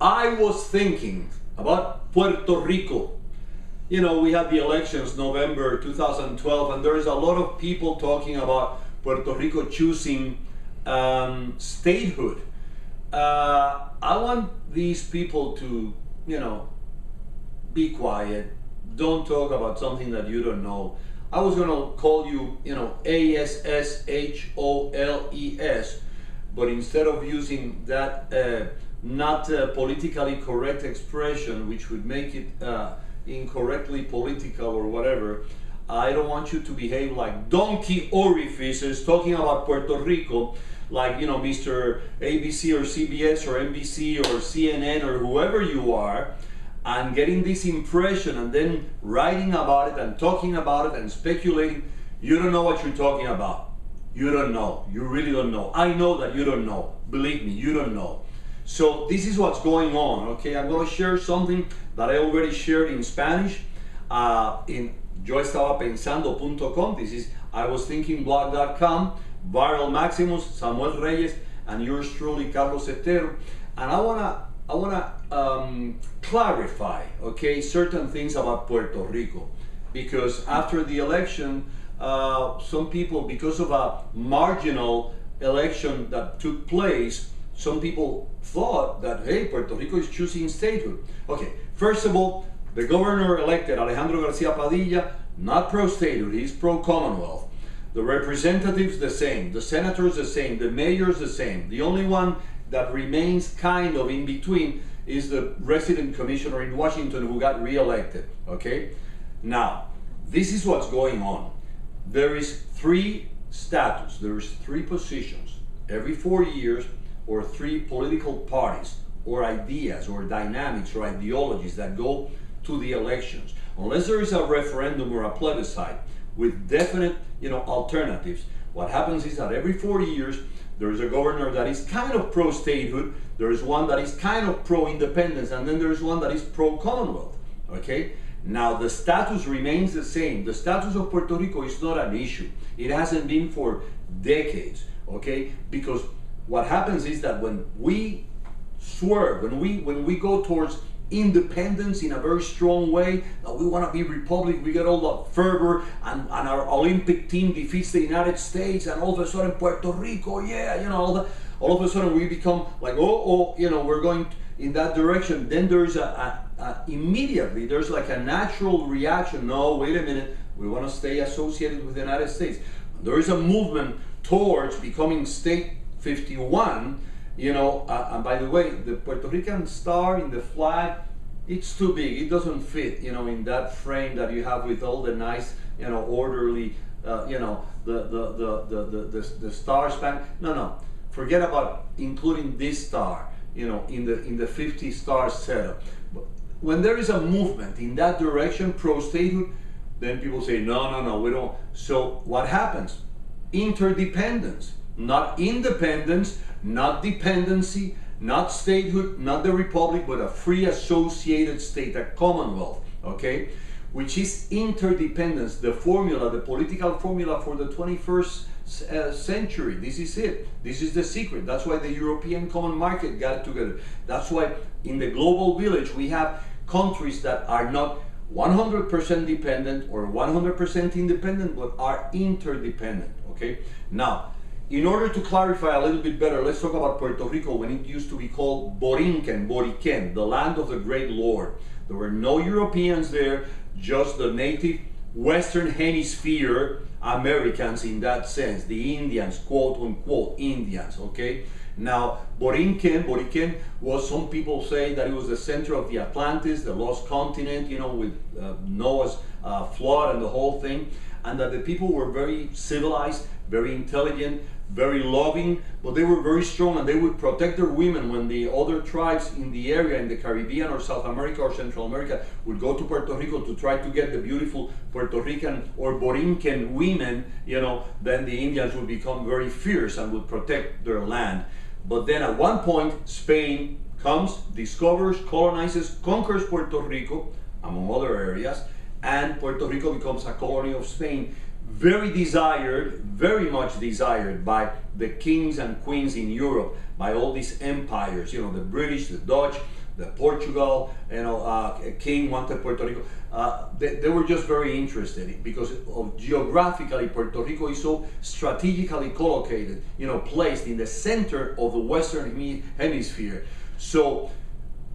I was thinking about Puerto Rico. You know, we had the elections November 2012, and there's a lot of people talking about Puerto Rico choosing statehood. I want these people to, you know, be quiet. Don't talk about something that you don't know. I was going to call you, you know, ASSHOLES, but instead of using that not politically correct expression, which would make it incorrectly political or whatever, I don't want you to behave like donkey orifices talking about Puerto Rico, like, you know, Mr. ABC or CBS or NBC or CNN or whoever you are, and getting this impression and then writing about it and talking about it and speculating. You don't know what you're talking about. You don't know. You really don't know. I know that you don't know. Believe me, you don't know. So this is what's going on, okay? I'm going to share something that I already shared in Spanish in yoestabapensando.com. This is iwasthinkingblog.com. Viral Maximus, Samuel Reyes, and yours truly, Carlos Estero. And I wanna clarify, okay, certain things about Puerto Rico, because after the election, some people, because of a marginal election that took place, some people thought that, hey, Puerto Rico is choosing statehood. Okay, first of all, the governor elected, Alejandro Garcia Padilla, not pro-statehood, he's pro-Commonwealth. The representatives the same, the senators the same, the mayors the same. The only one that remains kind of in between is the resident commissioner in Washington who got re-elected, okay? Now, this is what's going on. There is three status, there's three positions. Every 4 years, or three political parties, or ideas, or dynamics, or ideologies that go to the elections. Unless there is a referendum or a plebiscite with definite, you know, alternatives, what happens is that every 4 years, there is a governor that is kind of pro-statehood, there is one that is kind of pro-independence, and then there is one that is pro-Commonwealth, okay? Now, the status remains the same. The status of Puerto Rico is not an issue. It hasn't been for decades, okay? Because what happens is that when we swerve, when we go towards independence in a very strong way, that we want to be republic, we get all the fervor, and our Olympic team defeats the United States, and all of a sudden Puerto Rico, yeah, you know, all of a sudden we become like, oh, you know, we're going in that direction. Then there's immediately there's like a natural reaction. No, wait a minute, we want to stay associated with the United States. There is a movement towards becoming state 51, you know, and by the way, the Puerto Rican star in the flag, it's too big. It doesn't fit, you know, in that frame that you have with all the nice, you know, orderly, you know, the star span. No, forget about including this star, you know, in the 50 star setup. But when there is a movement in that direction, pro-statehood, then people say, no, we don't. So what happens? Interdependence. Not independence, not dependency, not statehood, not the republic, but a free associated state, a commonwealth, okay? Which is interdependence, the formula, the political formula for the 21st century. This is it. This is the secret. That's why the European Common Market got it together. That's why in the global village we have countries that are not 100% dependent or 100% independent, but are interdependent, okay? Now, in order to clarify a little bit better, let's talk about Puerto Rico when it used to be called Boriquen, the land of the great Lord. There were no Europeans there, just the native Western Hemisphere Americans in that sense, the Indians, quote unquote Indians, okay? Now, Boriquen was, some people say that it was the center of the Atlantis, the lost continent, you know, with Noah's flood and the whole thing, and that the people were very civilized, very intelligent, very loving, but they were very strong, and they would protect their women when the other tribes in the area, in the Caribbean or South America or Central America, would go to Puerto Rico to try to get the beautiful Puerto Rican or Boriquen women, you know, then the Indians would become very fierce and would protect their land. But then at one point, Spain comes, discovers, colonizes, conquers Puerto Rico, among other areas, and Puerto Rico becomes a colony of Spain. Very desired, very much desired by the kings and queens in Europe, by all these empires, you know, the British, the Dutch, the Portugal, king wanted Puerto Rico. They were just very interested because of geographically, Puerto Rico is so strategically collocated, placed in the center of the Western Hemisphere. So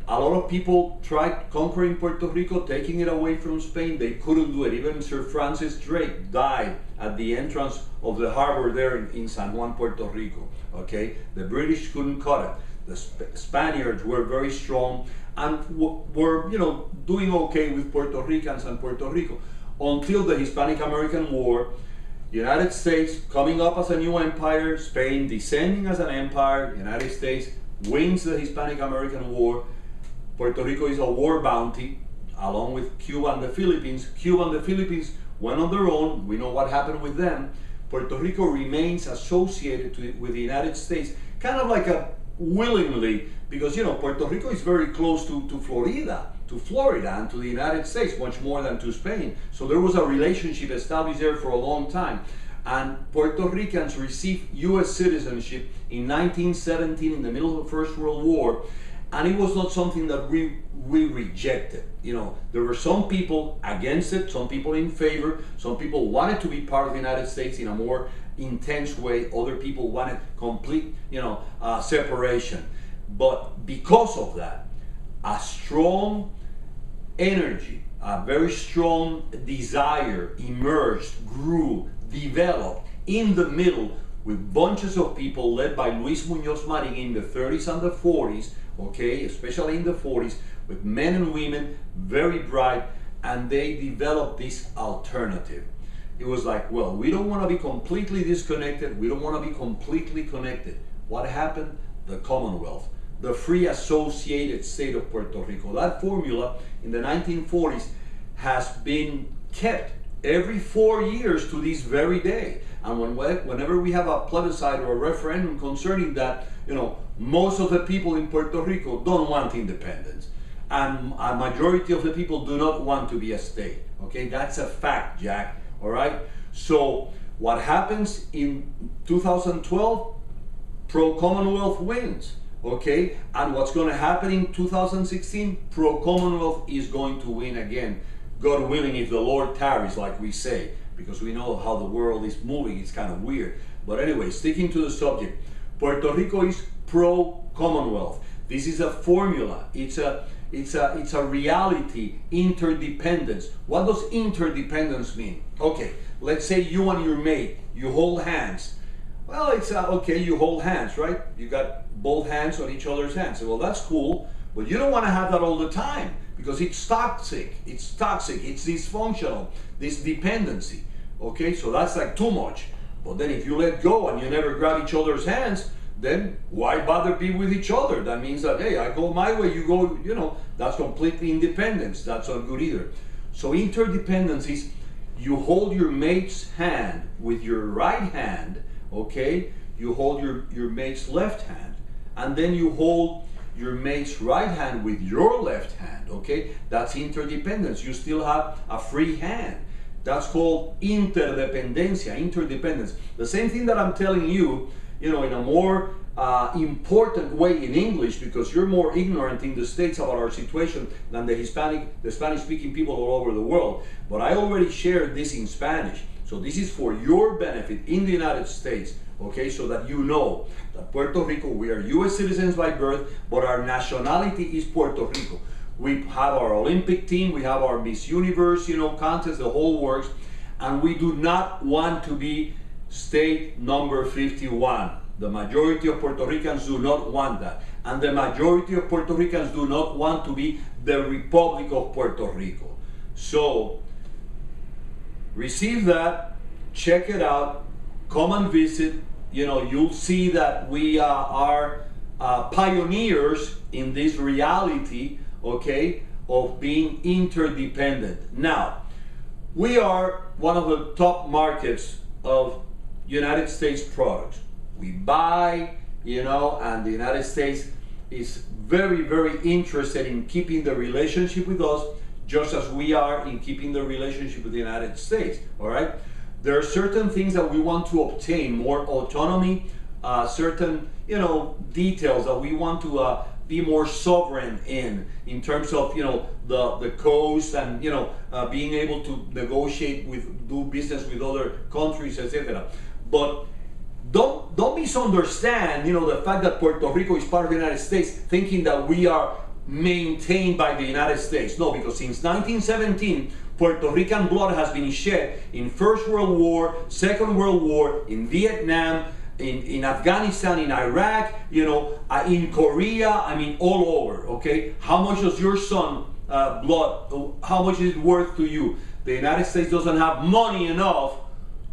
a lot of people tried conquering Puerto Rico, taking it away from Spain. They couldn't do it. Even Sir Francis Drake died at the entrance of the harbor there in San Juan, Puerto Rico. Okay, the British couldn't cut it. The Spaniards were very strong and were, doing okay with Puerto Ricans and Puerto Rico until the Hispanic-American War. United States coming up as a new empire, Spain descending as an empire. United States wins the Hispanic-American War. Puerto Rico is a war bounty, along with Cuba and the Philippines. Cuba and the Philippines went on their own. We know what happened with them. Puerto Rico remains associated with the United States, kind of like willingly, because Puerto Rico is very close to Florida, and to the United States, much more than to Spain. So there was a relationship established there for a long time. And Puerto Ricans received U.S. citizenship in 1917 in the middle of the First World War. And it was not something that we rejected. There were some people against it, some people in favor, some people wanted to be part of the United States in a more intense way, other people wanted complete, separation. But because of that, a strong energy, a very strong desire emerged, grew, developed in the middle with bunches of people led by Luis Muñoz Marin in the 30s and the 40s, okay, especially in the 40s, with men and women, very bright, and they developed this alternative. It was like, well, we don't want to be completely disconnected, we don't want to be completely connected. What happened? The Commonwealth, the free associated state of Puerto Rico. That formula in the 1940s has been kept every 4 years to this very day. And whenever we have a plebiscite or a referendum concerning that, most of the people in Puerto Rico don't want independence. And a majority of the people do not want to be a state. Okay, that's a fact, Jack. All right? So what happens in 2012? Pro-Commonwealth wins. Okay? And what's going to happen in 2016? Pro-Commonwealth is going to win again. God willing, if the Lord tarries, like we say, because we know how the world is moving. It's kind of weird. But anyway, sticking to the subject, Puerto Rico is pro-Commonwealth. This is a formula. It's a reality, interdependence. What does interdependence mean? Okay, let's say you and your mate, you hold hands. Well, it's okay, you hold hands, right? You got both hands on each other's hands. Well, that's cool, but you don't want to have that all the time because it's toxic, it's dysfunctional, this dependency. Okay, so that's like too much. But then if you let go and you never grab each other's hands, then why bother be with each other? That means that, hey, I go my way, you go, that's completely independence. That's not good either. So interdependence is you hold your mate's hand with your right hand, okay? You hold your mate's left hand, and then you hold your mate's right hand with your left hand, okay? That's interdependence. You still have a free hand. That's called interdependencia, interdependence. The same thing that I'm telling you, in a more important way in English, because you're more ignorant in the States about our situation than the Spanish-speaking people all over the world. But I already shared this in Spanish. So this is for your benefit in the United States, okay? So that you know that Puerto Rico, we are U.S. citizens by birth, but our nationality is Puerto Rico. We have our Olympic team, we have our Miss Universe, contest, the whole works, and we do not want to be state number 51. The majority of Puerto Ricans do not want that. And the majority of Puerto Ricans do not want to be the Republic of Puerto Rico. So, receive that, check it out, come and visit. You'll see that we are pioneers in this reality, okay, of being interdependent. Now, we are one of the top markets of United States products. We buy, and the United States is very, very interested in keeping the relationship with us, just as we are in keeping the relationship with the United States, all right? There are certain things that we want to obtain, more autonomy, certain, details that we want to be more sovereign in terms of, you know, the coast, and, you know, being able to negotiate with, do business with other countries, etc. But don't misunderstand, you know, the fact that Puerto Rico is part of the United States, thinking that we are maintained by the United States. No, because since 1917, Puerto Rican blood has been shed in First World War, Second World War, in Vietnam, in Afghanistan, in Iraq, you know, in Korea, I mean, all over, okay? How much does your son blood, how much is it worth to you? The United States doesn't have money enough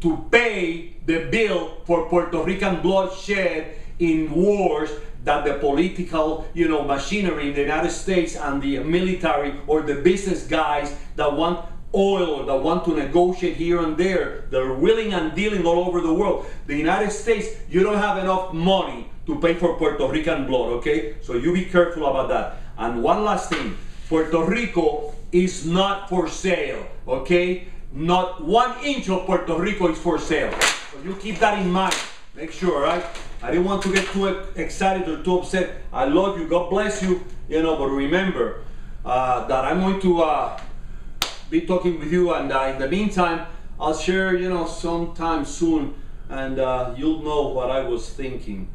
to pay the bill for Puerto Rican blood shed in wars that the political, you know, machinery in the United States and the military or the business guys that want oil or that want to negotiate here and there, they're willing and dealing all over the world. The United States, you don't have enough money to pay for Puerto Rican blood, okay? So you be careful about that. And one last thing, Puerto Rico is not for sale, okay? Not 1 inch of Puerto Rico is for sale. So you keep that in mind. Make sure, right? I didn't want to get too excited or too upset. I love you. God bless you. You know, but remember that I'm going to be talking with you, and in the meantime, I'll share, you know, sometime soon, and you'll know what I was thinking.